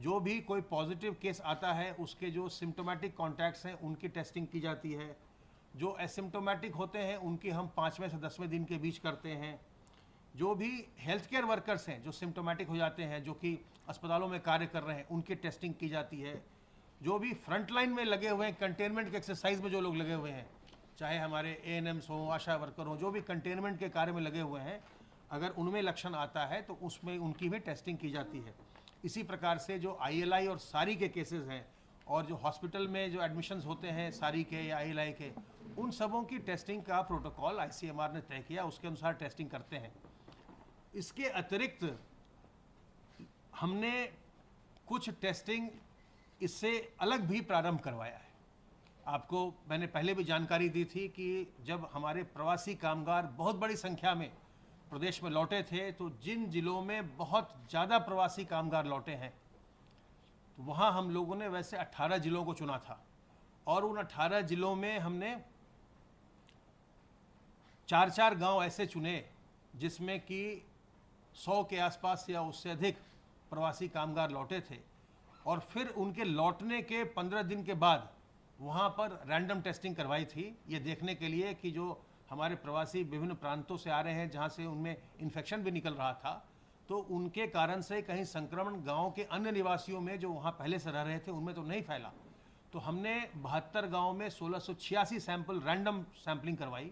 जो भी कोई पॉजिटिव केस आता है उसके जो सिम्टोमेटिक कॉन्टैक्ट्स हैं उनकी टेस्टिंग की जाती है। जो एसिम्टोमेटिक होते हैं उनकी हम 5वें से 10वें दिन के बीच करते हैं। जो भी हेल्थ केयर वर्कर्स हैं जो सिम्टोमेटिक हो जाते हैं, जो कि अस्पतालों में कार्य कर रहे हैं, उनकी टेस्टिंग की जाती है। जो भी फ्रंट लाइन में लगे हुए हैं, कंटेनमेंट के एक्सरसाइज में जो लोग लगे हुए हैं, चाहे हमारे एएनएम्स हों, आशा वर्कर हों, जो भी कंटेनमेंट के कार्य में लगे हुए हैं, अगर उनमें लक्षण आता है तो उसमें उनकी भी टेस्टिंग की जाती है। इसी प्रकार से जो आईएलआई और सारी के केसेस हैं और जो हॉस्पिटल में जो एडमिशन्स होते हैं सारी के या आईएलआई के, उन सबों की टेस्टिंग का प्रोटोकॉल आईसीएमआर ने तय किया, उसके अनुसार टेस्टिंग करते हैं। इसके अतिरिक्त हमने कुछ टेस्टिंग इससे अलग भी प्रारंभ करवाया है। आपको मैंने पहले भी जानकारी दी थी कि जब हमारे प्रवासी कामगार बहुत बड़ी संख्या में प्रदेश में लौटे थे, तो जिन जिलों में बहुत ज़्यादा प्रवासी कामगार लौटे हैं, तो वहाँ हम लोगों ने वैसे 18 जिलों को चुना था और उन 18 जिलों में हमने 4-4 गांव ऐसे चुने जिसमें कि 100 के आसपास या उससे अधिक प्रवासी कामगार लौटे थे। और फिर उनके लौटने के 15 दिन के बाद वहाँ पर रैंडम टेस्टिंग करवाई थी, ये देखने के लिए कि जो हमारे प्रवासी विभिन्न प्रांतों से आ रहे हैं जहाँ से उनमें इन्फेक्शन भी निकल रहा था, तो उनके कारण से कहीं संक्रमण गांव के अन्य निवासियों में जो वहाँ पहले से रह रहे थे उनमें तो नहीं फैला। तो हमने 72 गाँव में 1686 सैंपल रैंडम सैंपलिंग करवाई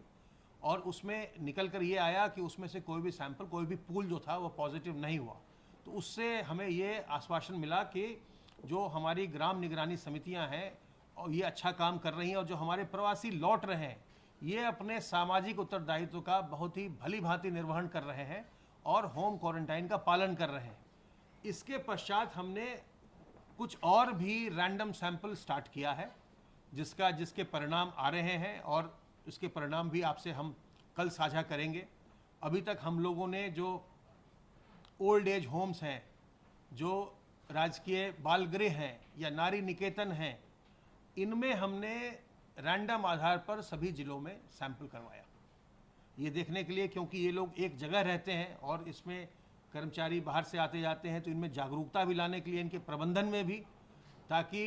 और उसमें निकल कर ये आया कि उसमें से कोई भी सैंपल, कोई भी पूल जो था वो पॉजिटिव नहीं हुआ। तो उससे हमें ये आश्वासन मिला कि जो हमारी ग्राम निगरानी समितियां हैं और ये अच्छा काम कर रही हैं और जो हमारे प्रवासी लौट रहे हैं ये अपने सामाजिक उत्तरदायित्व का बहुत ही भली भांति निर्वहन कर रहे हैं और होम क्वारंटाइन का पालन कर रहे हैं। इसके पश्चात हमने कुछ और भी रैंडम सैंपल स्टार्ट किया है जिसके परिणाम आ रहे हैं और इसके परिणाम भी आपसे हम कल साझा करेंगे। अभी तक हम लोगों ने जो ओल्ड एज होम्स हैं, जो राजकीय बाल गृह हैं या नारी निकेतन हैं, इनमें हमने रैंडम आधार पर सभी जिलों में सैंपल करवाया, ये देखने के लिए क्योंकि ये लोग एक जगह रहते हैं और इसमें कर्मचारी बाहर से आते जाते हैं, तो इनमें जागरूकता भी लाने के लिए, इनके प्रबंधन में भी, ताकि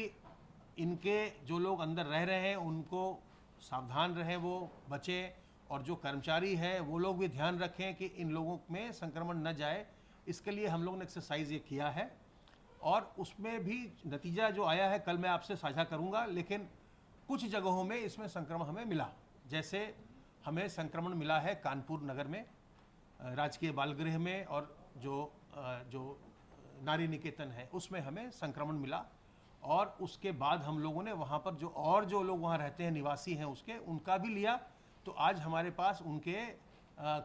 इनके जो लोग अंदर रह रहे हैं उनको सावधान रहें, वो बचें, और जो कर्मचारी हैं वो लोग भी ध्यान रखें कि इन लोगों में संक्रमण न जाए। इसके लिए हम लोगों ने एक्सरसाइज ये किया है और उसमें भी नतीजा जो आया है कल मैं आपसे साझा करूंगा। लेकिन कुछ जगहों में इसमें संक्रमण हमें मिला, जैसे हमें संक्रमण मिला है कानपुर नगर में राजकीय बाल गृह में, और जो नारी निकेतन है उसमें हमें संक्रमण मिला। और उसके बाद हम लोगों ने वहाँ पर जो लोग वहाँ रहते हैं, निवासी हैं उसके, उनका भी लिया। तो आज हमारे पास उनके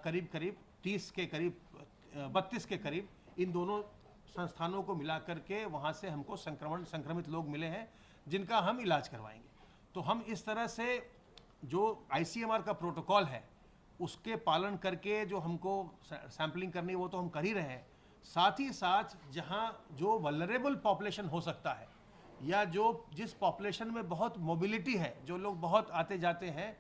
करीब 30 के करीब 32 के करीब इन दोनों संस्थानों को मिलाकर के वहाँ से हमको संक्रमित लोग मिले हैं जिनका हम इलाज करवाएंगे। तो हम इस तरह से जो आईसीएमआर का प्रोटोकॉल है उसके पालन करके जो हमको सैंपलिंग करनी है वो तो हम कर ही रहे हैं। साथ ही साथ जहाँ जो वल्नरेबल पॉपुलेशन हो सकता है या जिस पॉपुलेशन में बहुत मोबिलिटी है, जो लोग बहुत आते जाते हैं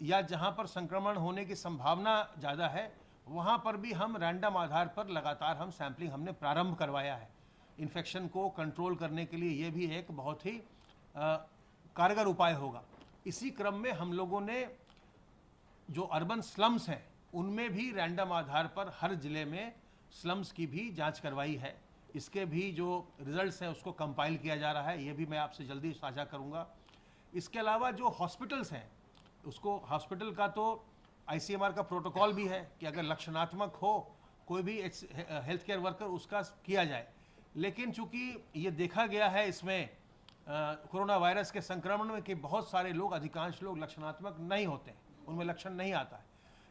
या जहाँ पर संक्रमण होने की संभावना ज़्यादा है, वहाँ पर भी हम रैंडम आधार पर लगातार हम सैंपलिंग हमने प्रारंभ करवाया है। इन्फेक्शन को कंट्रोल करने के लिए ये भी एक बहुत ही कारगर उपाय होगा। इसी क्रम में हम लोगों ने जो अर्बन स्लम्स हैं उनमें भी रैंडम आधार पर हर ज़िले में स्लम्स की भी जांच करवाई है। इसके भी जो रिजल्ट्स हैं उसको कंपाइल किया जा रहा है, ये भी मैं आपसे जल्दी साझा करूंगा। इसके अलावा जो हॉस्पिटल्स हैं उसको, हॉस्पिटल का तो आईसीएमआर का प्रोटोकॉल भी है कि अगर लक्षणात्मक हो कोई भी हेल्थ केयर वर्कर उसका किया जाए। लेकिन चूंकि ये देखा गया है इसमें कोरोना वायरस के संक्रमण में कि बहुत सारे लोग, अधिकांश लोग लक्षणात्मक नहीं होते हैं, उनमें लक्षण नहीं आता है,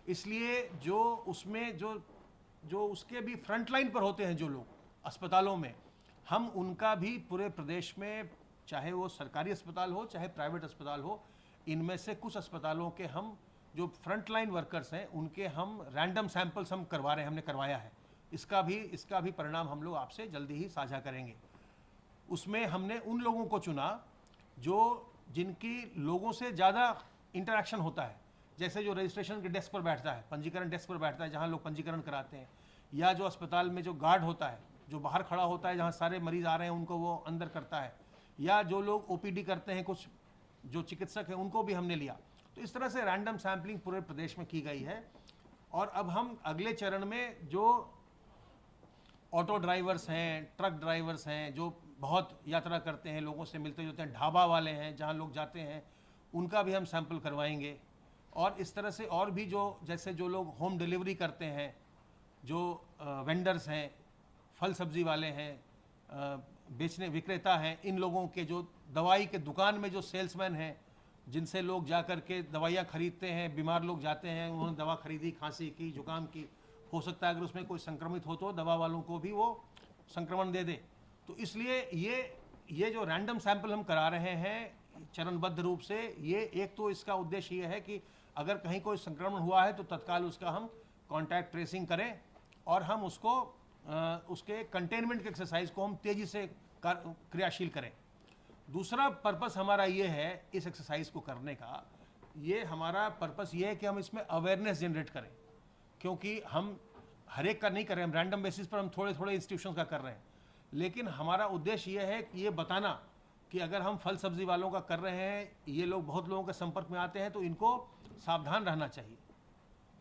इसलिए जो उसमें जो उसके भी फ्रंट लाइन पर होते हैं जो लोग अस्पतालों में, हम उनका भी पूरे प्रदेश में, चाहे वो सरकारी अस्पताल हो चाहे प्राइवेट अस्पताल हो, इनमें से कुछ अस्पतालों के हम जो फ्रंट लाइन वर्कर्स हैं उनके हम रैंडम सैंपल्स हम करवा रहे हैं, हमने करवाया है। इसका भी परिणाम हम लोग आपसे जल्दी ही साझा करेंगे। उसमें हमने उन लोगों को चुना जिनकी लोगों से ज़्यादा इंटरेक्शन होता है, जैसे जो रजिस्ट्रेशन के डेस्क पर बैठता है, पंजीकरण डेस्क पर बैठता है जहाँ लोग पंजीकरण कराते हैं, या जो अस्पताल में जो गार्ड होता है जो बाहर खड़ा होता है, जहाँ सारे मरीज आ रहे हैं उनको वो अंदर करता है, या जो लोग ओपीडी करते हैं, कुछ जो चिकित्सक हैं उनको भी हमने लिया। तो इस तरह से रैंडम सैम्पलिंग पूरे प्रदेश में की गई है। और अब हम अगले चरण में जो ऑटो ड्राइवर्स हैं, ट्रक ड्राइवर्स हैं, जो बहुत यात्रा करते हैं, लोगों से मिलते जुलते हैं, ढाबा वाले हैं जहाँ लोग जाते हैं, उनका भी हम सैंपल करवाएंगे। और इस तरह से और भी जो जैसे जो लोग होम डिलीवरी करते हैं, जो वेंडर्स हैं, फल सब्जी वाले हैं, बेचने विक्रेता हैं, इन लोगों के जो दवाई के दुकान में जो सेल्समैन हैं, जिनसे लोग जा कर के दवाइयाँ खरीदते हैं, बीमार लोग जाते हैं, उन्होंने दवा खरीदी खांसी की, जुकाम की, हो सकता है अगर उसमें कोई संक्रमित हो तो दवा वालों को भी वो संक्रमण दे दे। तो इसलिए ये जो रैंडम सैंपल हम करा रहे हैं चरणबद्ध रूप से, ये एक तो इसका उद्देश्य ये है कि अगर कहीं कोई संक्रमण हुआ है तो तत्काल उसका हम कॉन्टैक्ट ट्रेसिंग करें और हम उसको उसके कंटेनमेंट के एक्सरसाइज को हम तेज़ी से क्रियाशील करें। दूसरा पर्पस हमारा ये है इस एक्सरसाइज को करने का, ये हमारा पर्पस ये है कि हम इसमें अवेयरनेस जनरेट करें, क्योंकि हम हर एक का नहीं कर रहे हैं, हम रैंडम बेसिस पर हम थोड़े थोड़े इंस्टीट्यूशन का कर रहे हैं, लेकिन हमारा उद्देश्य ये है कि ये बताना कि अगर हम फल सब्जी वालों का कर रहे हैं, ये लोग बहुत लोगों के संपर्क में आते हैं, तो इनको सावधान रहना चाहिए,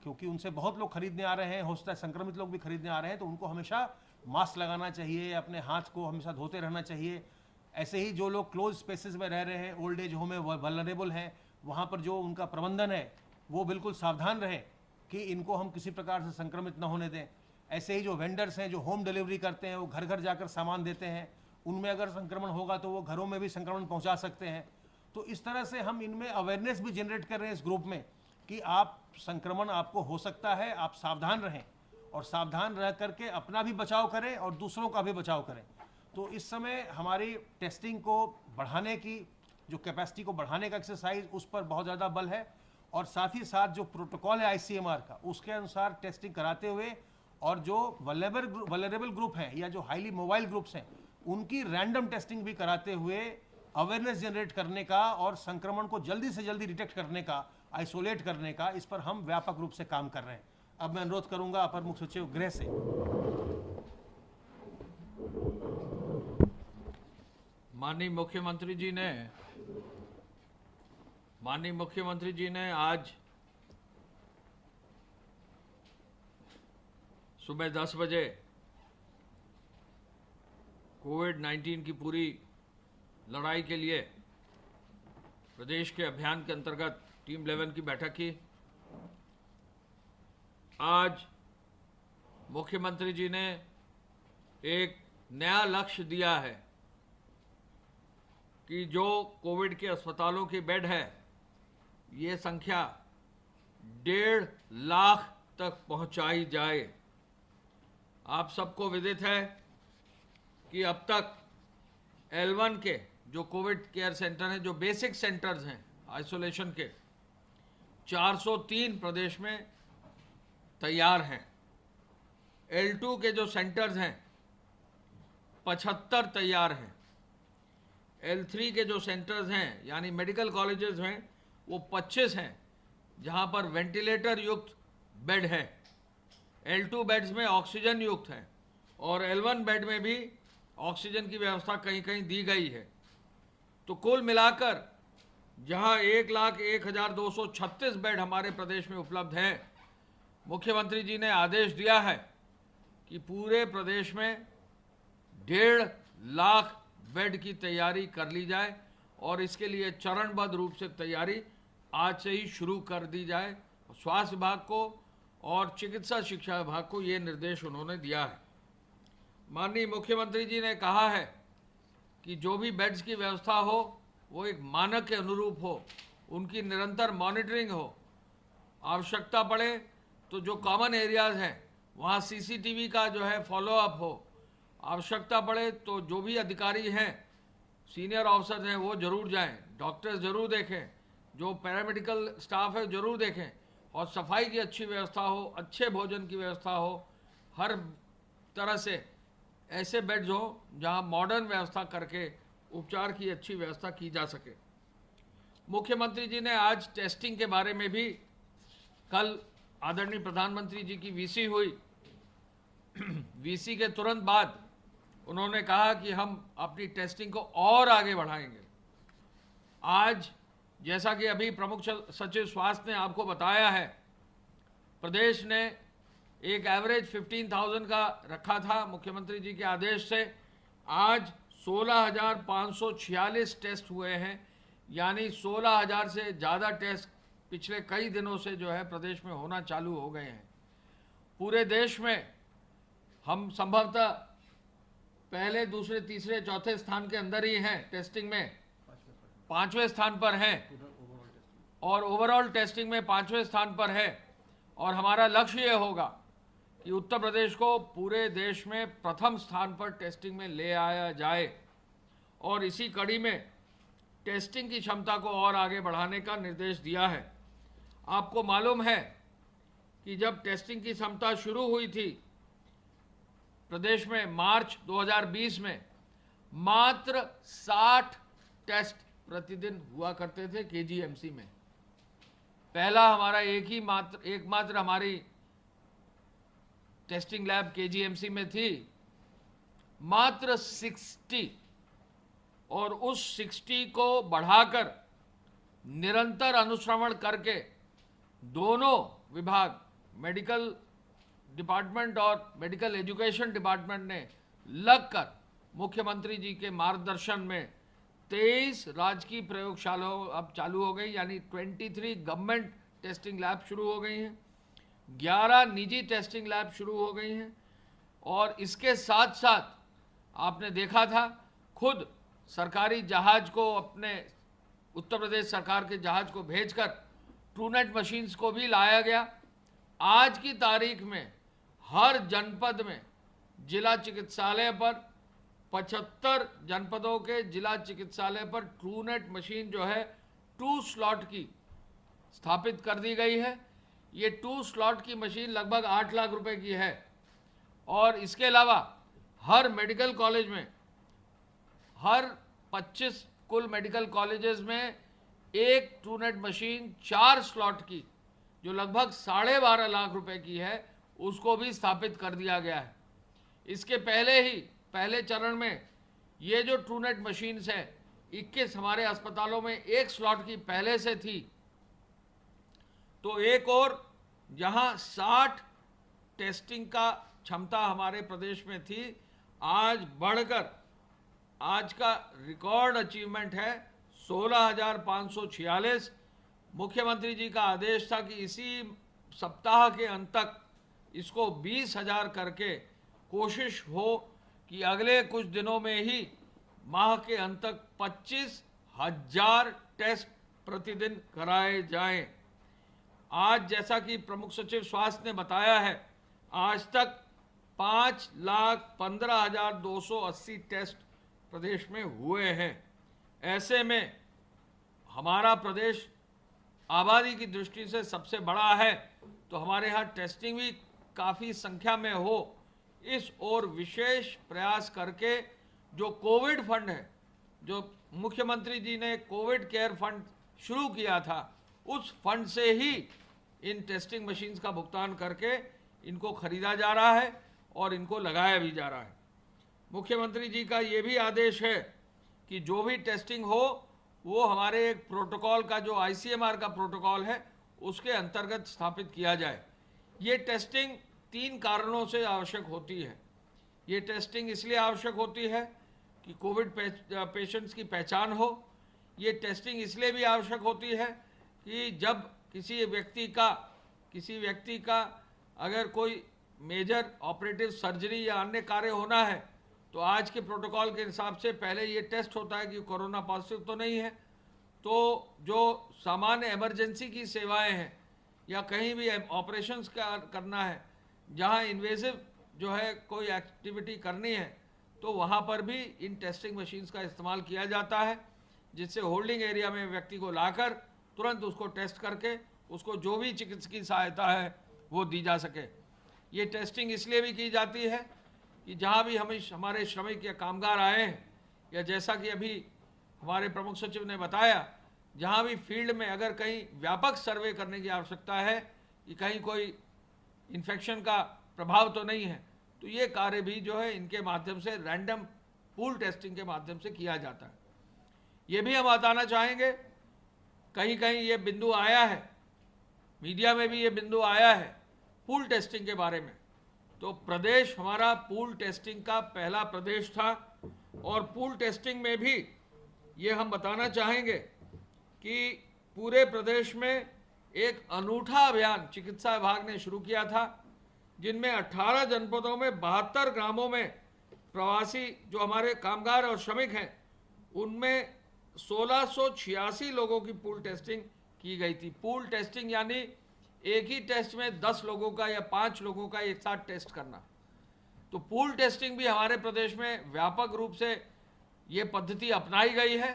क्योंकि उनसे बहुत लोग खरीदने आ रहे हैं, हो सकता है संक्रमित लोग भी खरीदने आ रहे हैं, तो उनको हमेशा मास्क लगाना चाहिए, अपने हाथ को हमेशा धोते रहना चाहिए। ऐसे ही जो लोग क्लोज स्पेसेस में रह रहे हैं, ओल्ड एज होम में वल्नरेबल हैं, वहाँ पर जो उनका प्रबंधन है वो बिल्कुल सावधान रहे कि इनको हम किसी प्रकार से संक्रमित न होने दें। ऐसे ही जो वेंडर्स हैं, जो होम डिलीवरी करते हैं, वो घर घर जाकर सामान देते हैं, उनमें अगर संक्रमण होगा तो वो घरों में भी संक्रमण पहुँचा सकते हैं। तो इस तरह से हम इनमें अवेयरनेस भी जनरेट कर रहे हैं इस ग्रुप में कि आप संक्रमण आपको हो सकता है, आप सावधान रहें, और सावधान रह करके अपना भी बचाव करें और दूसरों का भी बचाव करें। तो इस समय हमारी टेस्टिंग को बढ़ाने की, जो कैपेसिटी को बढ़ाने का एक्सरसाइज, उस पर बहुत ज़्यादा बल है, और साथ ही साथ जो प्रोटोकॉल है आईसीएमआर का, उसके अनुसार टेस्टिंग कराते हुए, और जो वल्नरेबल ग्रुप हैं या जो हाईली मोबाइल ग्रुप्स हैं, उनकी रैंडम टेस्टिंग भी कराते हुए अवेयरनेस जनरेट करने का और संक्रमण को जल्दी से जल्दी डिटेक्ट करने का, आइसोलेट करने का, इस पर हम व्यापक रूप से काम कर रहे हैं। अब मैं अनुरोध करूंगा अपर मुख्य सचिव गृह से। माननीय मुख्यमंत्री जी ने आज सुबह 10 बजे कोविड-19 की पूरी लड़ाई के लिए प्रदेश के अभियान के अंतर्गत टीम 11 की बैठक की। आज मुख्यमंत्री जी ने एक नया लक्ष्य दिया है कि जो कोविड के अस्पतालों की बेड है, ये संख्या 1.5 लाख तक पहुंचाई जाए। आप सबको विदित है कि अब तक L1 के जो कोविड केयर सेंटर हैं, जो बेसिक सेंटर्स हैं आइसोलेशन के, 403 प्रदेश में तैयार हैं। L2 के जो सेंटर्स हैं 75 तैयार हैं। L3 के जो सेंटर्स हैं यानी मेडिकल कॉलेजेस हैं, वो 25 हैं जहां पर वेंटिलेटर युक्त बेड है। L2 बेड्स में ऑक्सीजन युक्त है, और L1 बेड में भी ऑक्सीजन की व्यवस्था कहीं कहीं दी गई है। तो कुल मिलाकर जहां 1,01,236 बेड हमारे प्रदेश में उपलब्ध हैं, मुख्यमंत्री जी ने आदेश दिया है कि पूरे प्रदेश में 1.5 लाख बेड की तैयारी कर ली जाए, और इसके लिए चरणबद्ध रूप से तैयारी आज से ही शुरू कर दी जाए। स्वास्थ्य विभाग को और चिकित्सा शिक्षा विभाग को ये निर्देश उन्होंने दिया है। माननीय मुख्यमंत्री जी ने कहा है कि जो भी बेड्स की व्यवस्था हो वो एक मानक के अनुरूप हो, उनकी निरंतर मॉनिटरिंग हो, आवश्यकता पड़े तो जो कॉमन एरियाज हैं वहाँ CCTV का जो है फॉलोअप हो, आवश्यकता पड़े तो जो भी अधिकारी हैं, सीनियर ऑफिसर्स हैं, वो जरूर जाएं, डॉक्टर्स जरूर देखें, जो पैरामेडिकल स्टाफ है जरूर देखें, और सफाई की अच्छी व्यवस्था हो, अच्छे भोजन की व्यवस्था हो, हर तरह से ऐसे बेड्स हो जहां मॉडर्न व्यवस्था करके उपचार की अच्छी व्यवस्था की जा सके। मुख्यमंत्री जी ने आज टेस्टिंग के बारे में भी, कल आदरणीय प्रधानमंत्री जी की VC हुई, VC के तुरंत बाद उन्होंने कहा कि हम अपनी टेस्टिंग को और आगे बढ़ाएंगे। आज जैसा कि अभी प्रमुख सचिव स्वास्थ्य ने आपको बताया है, प्रदेश ने एक एवरेज 15,000 का रखा था मुख्यमंत्री जी के आदेश से। आज 16,546 टेस्ट हुए हैं, यानी 16,000 से ज़्यादा टेस्ट पिछले कई दिनों से जो है प्रदेश में होना चालू हो गए हैं। पूरे देश में हम संभवतः पहले, दूसरे, तीसरे, चौथे स्थान के अंदर ही हैं टेस्टिंग में, 5वें स्थान पर हैं, और ओवरऑल टेस्टिंग में 5वें स्थान पर है। और हमारा लक्ष्य ये होगा कि उत्तर प्रदेश को पूरे देश में प्रथम स्थान पर टेस्टिंग में ले आया जाए, और इसी कड़ी में टेस्टिंग की क्षमता को और आगे बढ़ाने का निर्देश दिया है। आपको मालूम है कि जब टेस्टिंग की क्षमता शुरू हुई थी प्रदेश में मार्च 2020 में, मात्र 60 टेस्ट प्रतिदिन हुआ करते थे केजीएमसी में। पहला हमारा एकमात्र हमारी टेस्टिंग लैब केजीएमसी में थी, मात्र 60, और उस 60 को बढ़ाकर निरंतर अनुश्रवण करके दोनों विभाग, मेडिकल डिपार्टमेंट और मेडिकल एजुकेशन डिपार्टमेंट ने लगकर मुख्यमंत्री जी के मार्गदर्शन में 23 राजकीय प्रयोगशालाओं अब चालू हो गई, यानी 23 गवर्नमेंट टेस्टिंग लैब शुरू हो गई हैं, 11 निजी टेस्टिंग लैब शुरू हो गई हैं। और इसके साथ साथ आपने देखा था, खुद सरकारी जहाज को, अपने उत्तर प्रदेश सरकार के जहाज को भेजकर ट्रूनेट मशीन्स को भी लाया गया। आज की तारीख में हर जनपद में जिला चिकित्सालय पर, 75 जनपदों के जिला चिकित्सालय पर ट्रूनेट मशीन जो है 2 स्लॉट की स्थापित कर दी गई है। ये 2 स्लॉट की मशीन लगभग 8 लाख रुपए की है। और इसके अलावा हर मेडिकल कॉलेज में, हर 25 कुल मेडिकल कॉलेजेस में एक ट्रूनेट मशीन 4 स्लॉट की, जो लगभग 12.5 लाख रुपए की है, उसको भी स्थापित कर दिया गया है। इसके पहले चरण में ये जो ट्रूनेट मशीन्स हैं, 21 हमारे अस्पतालों में एक स्लॉट की पहले से थी, तो एक और जहां 60 टेस्टिंग का क्षमता हमारे प्रदेश में थी, आज बढ़कर आज का रिकॉर्ड अचीवमेंट है 16,546। मुख्यमंत्री जी का आदेश था कि इसी सप्ताह के अंत तक इसको 20,000 करके कोशिश हो कि अगले कुछ दिनों में ही माह के अंत तक 25,000 टेस्ट प्रतिदिन कराए जाएं। आज जैसा कि प्रमुख सचिव स्वास्थ्य ने बताया है, आज तक 5,15,280 टेस्ट प्रदेश में हुए हैं। ऐसे में हमारा प्रदेश आबादी की दृष्टि से सबसे बड़ा है, तो हमारे यहाँ टेस्टिंग भी काफ़ी संख्या में हो, इस ओर विशेष प्रयास करके जो कोविड फंड है, जो मुख्यमंत्री जी ने कोविड केयर फंड शुरू किया था, उस फंड से ही इन टेस्टिंग मशीन्स का भुगतान करके इनको खरीदा जा रहा है और इनको लगाया भी जा रहा है। मुख्यमंत्री जी का ये भी आदेश है कि जो भी टेस्टिंग हो वो हमारे एक प्रोटोकॉल का, जो आईसीएमआर का प्रोटोकॉल है, उसके अंतर्गत स्थापित किया जाए। ये टेस्टिंग 3 कारणों से आवश्यक होती है। ये टेस्टिंग इसलिए आवश्यक होती है कि कोविड पेशेंट्स की पहचान हो। ये टेस्टिंग इसलिए भी आवश्यक होती है कि जब किसी व्यक्ति का अगर कोई मेजर ऑपरेटिव सर्जरी या अन्य कार्य होना है, तो आज के प्रोटोकॉल के हिसाब से पहले ये टेस्ट होता है कि कोरोना पॉजिटिव तो नहीं है। तो जो सामान्य इमरजेंसी की सेवाएं हैं या कहीं भी ऑपरेशंस करना है, जहां इन्वेसिव जो है कोई एक्टिविटी करनी है, तो वहां पर भी इन टेस्टिंग मशीन्स का इस्तेमाल किया जाता है, जिससे होल्डिंग एरिया में व्यक्ति को लाकर तुरंत उसको टेस्ट करके उसको जो भी चिकित्सकीय सहायता है वो दी जा सके। ये टेस्टिंग इसलिए भी की जाती है कि जहाँ भी हमारे श्रमिक या कामगार आए हैं, या जैसा कि अभी हमारे प्रमुख सचिव ने बताया, जहाँ भी फील्ड में अगर कहीं व्यापक सर्वे करने की आवश्यकता है कि कहीं कोई इन्फेक्शन का प्रभाव तो नहीं है, तो ये कार्य भी जो है इनके माध्यम से रैंडम पूल टेस्टिंग के माध्यम से किया जाता है। ये भी हम बताना चाहेंगे, कहीं कहीं ये बिंदु आया है, मीडिया में भी ये बिंदु आया है पूल टेस्टिंग के बारे में। तो प्रदेश हमारा पूल टेस्टिंग का पहला प्रदेश था, और पूल टेस्टिंग में भी ये हम बताना चाहेंगे कि पूरे प्रदेश में एक अनूठा अभियान चिकित्सा विभाग ने शुरू किया था, जिनमें 18 जनपदों में 72 ग्रामों में प्रवासी जो हमारे कामगार और श्रमिक हैं, उनमें 1686 लोगों की पूल टेस्टिंग की गई थी। पूल टेस्टिंग यानी एक ही टेस्ट में 10 लोगों का या 5 लोगों का एक साथ टेस्ट करना। तो पूल टेस्टिंग भी हमारे प्रदेश में व्यापक रूप से ये पद्धति अपनाई गई है,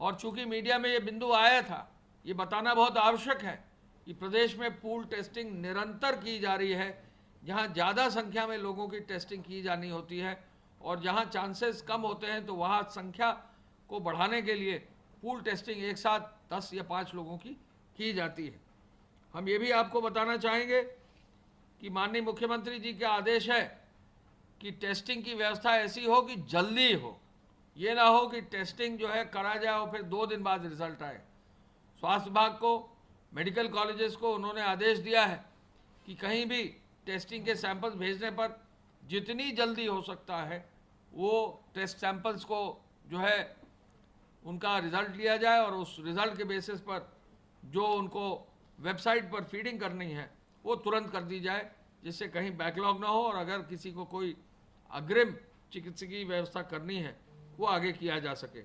और चूंकि मीडिया में ये बिंदु आया था, ये बताना बहुत आवश्यक है कि प्रदेश में पूल टेस्टिंग निरंतर की जा रही है। जहां ज़्यादा संख्या में लोगों की टेस्टिंग की जानी होती है और जहां चांसेस कम होते हैं, तो वहां संख्या को बढ़ाने के लिए पूल टेस्टिंग एक साथ 10 या 5 लोगों की जाती है। हम ये भी आपको बताना चाहेंगे कि माननीय मुख्यमंत्री जी का आदेश है कि टेस्टिंग की व्यवस्था ऐसी हो कि जल्दी हो, ये ना हो कि टेस्टिंग जो है करा जाए और फिर 2 दिन बाद रिजल्ट आए। स्वास्थ्य विभाग को, मेडिकल कॉलेजेस को उन्होंने आदेश दिया है कि कहीं भी टेस्टिंग के सैंपल्स भेजने पर जितनी जल्दी हो सकता है वो टेस्ट सैंपल्स को जो है उनका रिजल्ट लिया जाए, और उस रिजल्ट के बेसिस पर जो उनको वेबसाइट पर फीडिंग करनी है वो तुरंत कर दी जाए, जिससे कहीं बैकलॉग ना हो, और अगर किसी को कोई अग्रिम चिकित्सकीय व्यवस्था करनी है वो आगे किया जा सके।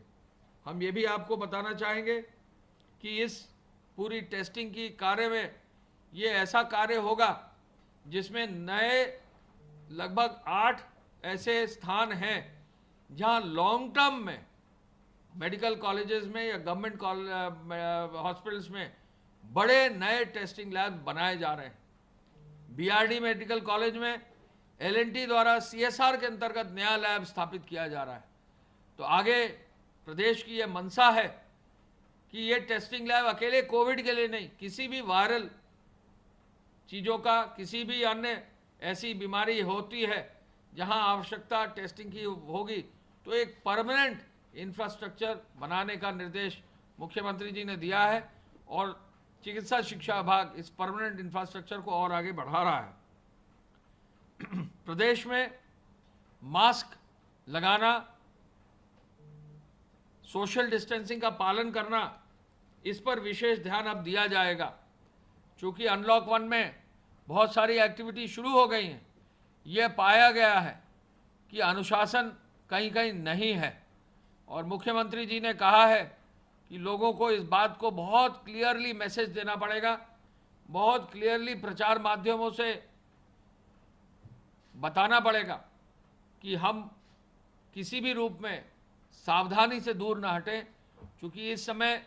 हम ये भी आपको बताना चाहेंगे कि इस पूरी टेस्टिंग की कार्य में ये ऐसा कार्य होगा जिसमें नए लगभग 8 ऐसे स्थान हैं जहां लॉन्ग टर्म में मेडिकल कॉलेजेस में या गवर्नमेंट हॉस्पिटल्स में बड़े नए टेस्टिंग लैब बनाए जा रहे हैं। बीआरडी मेडिकल कॉलेज में एलएनटी द्वारा सीएसआर के अंतर्गत नया लैब स्थापित किया जा रहा है। तो आगे प्रदेश की यह मंशा है कि ये टेस्टिंग लैब अकेले कोविड के लिए नहीं, किसी भी वायरल चीज़ों का, किसी भी अन्य ऐसी बीमारी होती है जहां आवश्यकता टेस्टिंग की होगी, तो एक परमानेंट इंफ्रास्ट्रक्चर बनाने का निर्देश मुख्यमंत्री जी ने दिया है, और चिकित्सा शिक्षा विभाग इस परमानेंट इंफ्रास्ट्रक्चर को और आगे बढ़ा रहा है। प्रदेश में मास्क लगाना, सोशल डिस्टेंसिंग का पालन करना, इस पर विशेष ध्यान अब दिया जाएगा। चूंकि अनलॉक 1 में बहुत सारी एक्टिविटी शुरू हो गई हैं, यह पाया गया है कि अनुशासन कहीं कहीं नहीं है, और मुख्यमंत्री जी ने कहा है कि लोगों को इस बात को बहुत क्लियरली मैसेज देना पड़ेगा, बहुत क्लियरली प्रचार माध्यमों से बताना पड़ेगा कि हम किसी भी रूप में सावधानी से दूर ना हटें। क्योंकि इस समय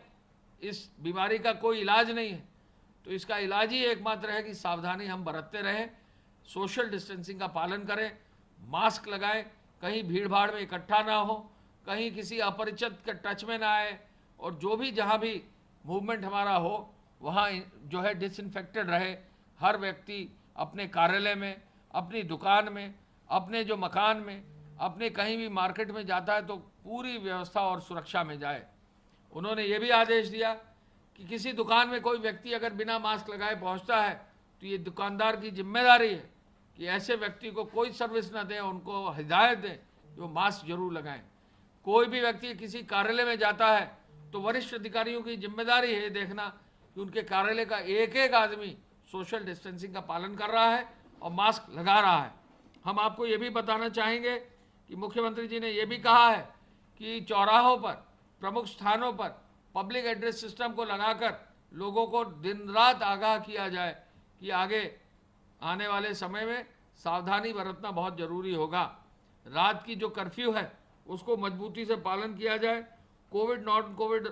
इस बीमारी का कोई इलाज नहीं है, तो इसका इलाज ही एकमात्र है कि सावधानी हम बरतते रहें, सोशल डिस्टेंसिंग का पालन करें, मास्क लगाएं, कहीं भीड़ भाड़ में इकट्ठा ना हो, कहीं किसी अपरिचित के टच में ना आए, और जो भी जहां भी मूवमेंट हमारा हो वहां जो है डिसइंफेक्टेड रहे। हर व्यक्ति अपने कार्यालय में, अपनी दुकान में, अपने जो मकान में, अपने कहीं भी मार्केट में जाता है तो पूरी व्यवस्था और सुरक्षा में जाए। उन्होंने ये भी आदेश दिया कि किसी दुकान में कोई व्यक्ति अगर बिना मास्क लगाए पहुंचता है तो ये दुकानदार की जिम्मेदारी है कि ऐसे व्यक्ति को कोई सर्विस ना दें, उनको हिदायत दें जो मास्क जरूर लगाएं। कोई भी व्यक्ति किसी कार्यालय में जाता है तो वरिष्ठ अधिकारियों की जिम्मेदारी है देखना कि उनके कार्यालय का एक एक आदमी सोशल डिस्टेंसिंग का पालन कर रहा है और मास्क लगा रहा है। हम आपको ये भी बताना चाहेंगे कि मुख्यमंत्री जी ने ये भी कहा है कि चौराहों पर, प्रमुख स्थानों पर पब्लिक एड्रेस सिस्टम को लगाकर लोगों को दिन रात आगाह किया जाए कि आगे आने वाले समय में सावधानी बरतना बहुत जरूरी होगा। रात की जो कर्फ्यू है उसको मजबूती से पालन किया जाए। कोविड नॉन कोविड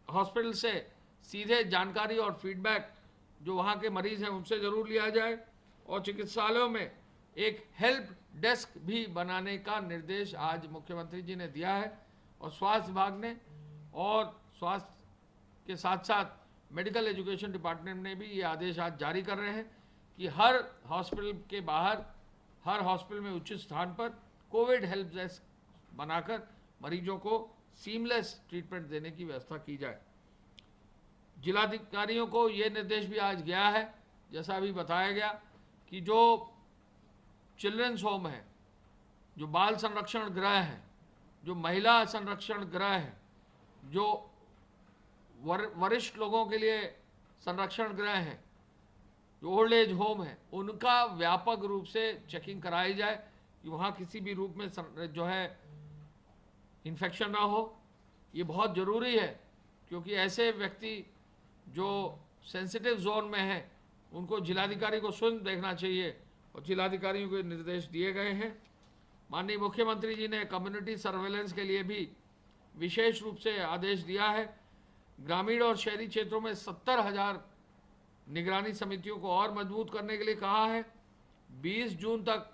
हॉस्पिटल से सीधे जानकारी और फीडबैक जो वहाँ के मरीज हैं उनसे ज़रूर लिया जाए, और चिकित्सालयों में एक हेल्प डेस्क भी बनाने का निर्देश आज मुख्यमंत्री जी ने दिया है। और स्वास्थ्य विभाग ने और स्वास्थ्य के साथ साथ मेडिकल एजुकेशन डिपार्टमेंट ने भी ये आदेश आज जारी कर रहे हैं कि हर हॉस्पिटल के बाहर हर हॉस्पिटल में उचित स्थान पर कोविड हेल्प डेस्क बनाकर मरीजों को सीमलेस ट्रीटमेंट देने की व्यवस्था की जाए। जिलाधिकारियों को ये निर्देश भी आज गया है, जैसा अभी बताया गया, कि जो चिल्ड्रंस होम है, जो बाल संरक्षण गृह है, जो महिला संरक्षण गृह है, जो वरिष्ठ लोगों के लिए संरक्षण गृह है, जो ओल्ड एज होम है, उनका व्यापक रूप से चेकिंग कराई जाए कि वहाँ किसी भी रूप में जो है इन्फेक्शन ना हो। ये बहुत ज़रूरी है, क्योंकि ऐसे व्यक्ति जो सेंसिटिव जोन में हैं उनको जिलाधिकारी को स्वयं देखना चाहिए और जिलाधिकारियों को निर्देश दिए गए हैं। माननीय मुख्यमंत्री जी ने कम्युनिटी सर्वेलेंस के लिए भी विशेष रूप से आदेश दिया है। ग्रामीण और शहरी क्षेत्रों में 70,000 निगरानी समितियों को और मजबूत करने के लिए कहा है। 20 जून तक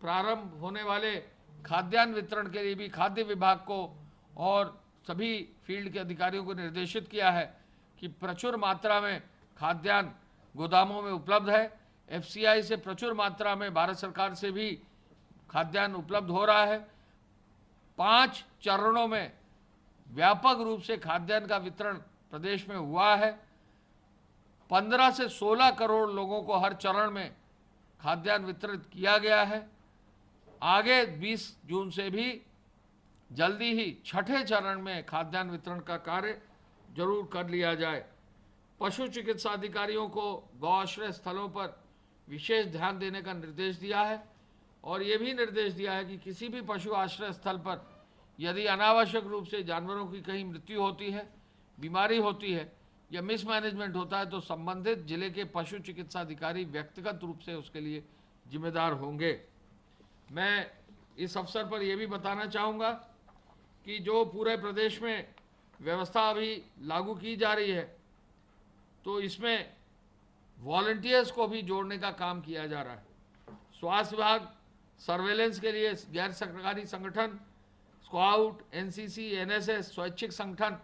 प्रारंभ होने वाले खाद्यान्न वितरण के लिए भी खाद्य विभाग को और सभी फील्ड के अधिकारियों को निर्देशित किया है कि प्रचुर मात्रा में खाद्यान्न गोदामों में उपलब्ध है। एफसीआई से प्रचुर मात्रा में भारत सरकार से भी खाद्यान्न उपलब्ध हो रहा है। 5 चरणों में व्यापक रूप से खाद्यान्न का वितरण प्रदेश में हुआ है। 15 से 16 करोड़ लोगों को हर चरण में खाद्यान्न वितरित किया गया है। आगे 20 जून से भी जल्दी ही छठे चरण में खाद्यान्न वितरण का कार्य जरूर कर लिया जाए। पशु चिकित्सा अधिकारियों को गौ आश्रय स्थलों पर विशेष ध्यान देने का निर्देश दिया है और ये भी निर्देश दिया है कि किसी भी पशु आश्रय स्थल पर यदि अनावश्यक रूप से जानवरों की कहीं मृत्यु होती है, बीमारी होती है या मिसमैनेजमेंट होता है तो संबंधित जिले के पशु चिकित्सा अधिकारी व्यक्तिगत रूप से उसके लिए जिम्मेदार होंगे। मैं इस अवसर पर यह भी बताना चाहूँगा कि जो पूरे प्रदेश में व्यवस्था अभी लागू की जा रही है तो इसमें वॉलंटियर्स को भी जोड़ने का काम किया जा रहा है। स्वास्थ्य विभाग सर्वेलेंस के लिए गैर सरकारी संगठन, स्काउट, एनसीसी, एनएसएस, स्वैच्छिक संगठन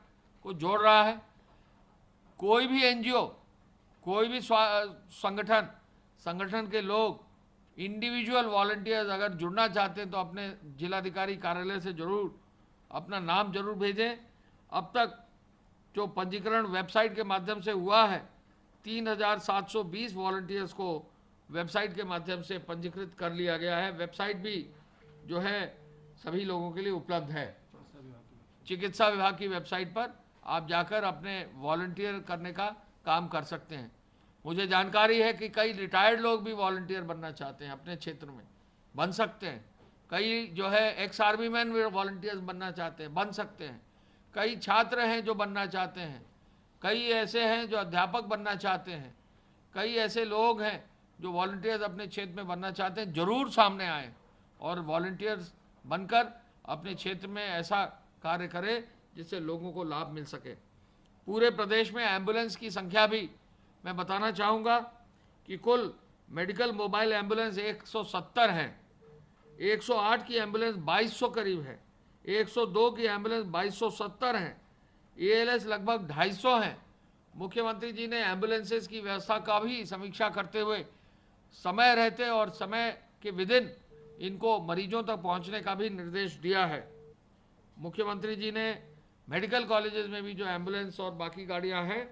को जोड़ रहा है। कोई भी एनजीओ, कोई भी संगठन के लोग, इंडिविजुअल वॉलंटियर्स अगर जुड़ना चाहते हैं तो अपने जिलाधिकारी कार्यालय से जरूर अपना नाम जरूर भेजें। अब तक जो पंजीकरण वेबसाइट के माध्यम से हुआ है, 3,720 वॉलंटियर्स को वेबसाइट के माध्यम से पंजीकृत कर लिया गया है। वेबसाइट भी जो है सभी लोगों के लिए उपलब्ध है। चिकित्सा विभाग की वेबसाइट पर आप जाकर अपने वॉलंटियर करने का काम कर सकते हैं। मुझे जानकारी है कि कई रिटायर्ड लोग भी वॉलंटियर बनना चाहते हैं, अपने क्षेत्र में बन सकते हैं। कई जो है एक्स आर्मी मैन वॉलंटियर्स बनना चाहते हैं, बन सकते हैं। कई छात्र हैं जो बनना चाहते हैं, कई ऐसे हैं जो अध्यापक बनना चाहते हैं, कई ऐसे लोग हैं जो वॉलंटियर्स अपने क्षेत्र में बनना चाहते हैं। जरूर सामने आए और वॉलंटियर्स बनकर अपने क्षेत्र में ऐसा कार्य करें जिससे लोगों को लाभ मिल सके। पूरे प्रदेश में एम्बुलेंस की संख्या भी मैं बताना चाहूँगा कि कुल मेडिकल मोबाइल एम्बुलेंस 170 हैं। 108 की एम्बुलेंस 2200 करीब है, 102 की एम्बुलेंस 2270 हैं, एएलएस लगभग 250 हैं। मुख्यमंत्री जी ने एम्बुलेंसेस की व्यवस्था का भी समीक्षा करते हुए समय रहते और समय के विदिन इनको मरीजों तक पहुंचने का भी निर्देश दिया है। मुख्यमंत्री जी ने मेडिकल कॉलेजेस में भी जो एम्बुलेंस और बाकी गाड़ियां हैं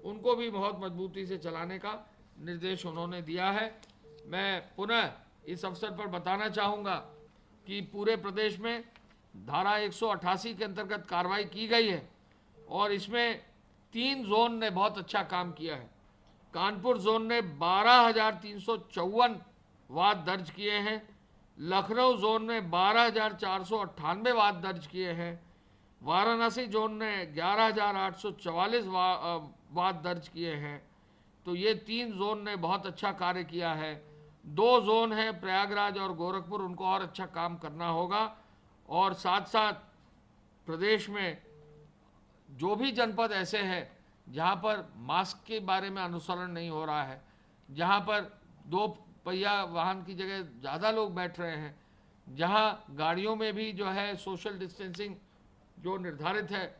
उनको भी बहुत मजबूती से चलाने का निर्देश उन्होंने दिया है। मैं पुनः इस अवसर पर बताना चाहूँगा कि पूरे प्रदेश में धारा 188 के अंतर्गत कार्रवाई की गई है और इसमें 3 जोन ने बहुत अच्छा काम किया है। कानपुर जोन ने 12,354 वाद दर्ज किए हैं, लखनऊ जोन ने 12,498 वाद दर्ज किए हैं, वाराणसी जोन ने 11,844 वाद दर्ज किए हैं। तो ये 3 जोन ने बहुत अच्छा कार्य किया है। 2 जोन हैं प्रयागराज और गोरखपुर, उनको और अच्छा काम करना होगा। और साथ साथ प्रदेश में जो भी जनपद ऐसे हैं जहाँ पर मास्क के बारे में अनुसरण नहीं हो रहा है, जहाँ पर 2 पहिया वाहन की जगह ज़्यादा लोग बैठ रहे हैं, जहाँ गाड़ियों में भी जो है सोशल डिस्टेंसिंग जो निर्धारित है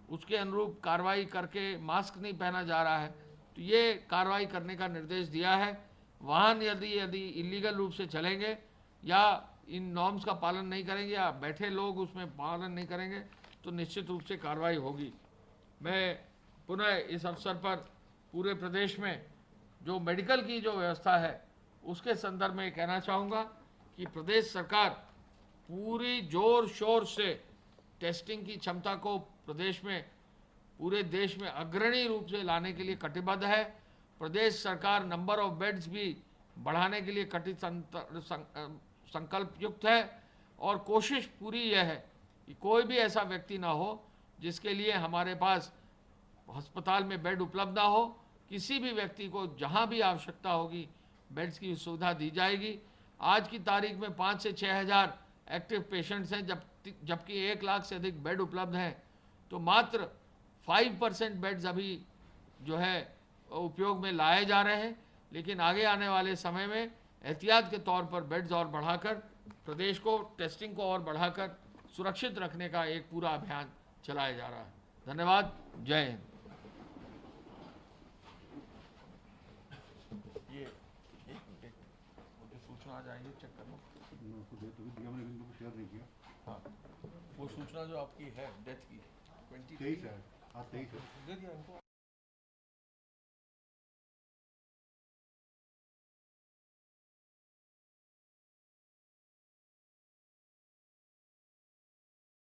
उसके अनुरूप कार्रवाई करके मास्क नहीं पहना जा रहा है, तो ये कार्रवाई करने का निर्देश दिया है। वाहन यदि इलीगल रूप से चलेंगे या इन नॉर्म्स का पालन नहीं करेंगे या बैठे लोग उसमें पालन नहीं करेंगे तो निश्चित रूप से कार्रवाई होगी। मैं पुनः इस अवसर पर पूरे प्रदेश में जो मेडिकल की जो व्यवस्था है उसके संदर्भ में कहना चाहूँगा कि प्रदेश सरकार पूरी जोर शोर से टेस्टिंग की क्षमता को प्रदेश में, पूरे देश में अग्रणी रूप से लाने के लिए कटिबद्ध है। प्रदेश सरकार नंबर ऑफ बेड्स भी बढ़ाने के लिए कटित संकल्प युक्त है और कोशिश पूरी यह है कि कोई भी ऐसा व्यक्ति ना हो जिसके लिए हमारे पास अस्पताल में बेड उपलब्ध ना हो। किसी भी व्यक्ति को जहां भी आवश्यकता होगी बेड्स की सुविधा दी जाएगी। आज की तारीख में 5 से 6 हज़ार एक्टिव पेशेंट्स हैं, जबकि 1 लाख से अधिक बेड उपलब्ध हैं। तो मात्र 5% बेड्स अभी जो है उपयोग में लाए जा रहे हैं, लेकिन आगे आने वाले समय में एहतियात के तौर पर बेड्स और बढ़ाकर प्रदेश को टेस्टिंग को और बढ़ाकर सुरक्षित रखने का एक पूरा अभियान चलाया जा रहा है। धन्यवाद। जय हिंद। ये एक सूचना आ जाएगी, चेक कर लो। हाँ, वो सूचना जो आपकी है डेथ की 23 है, 23 है, दे दिया इनको।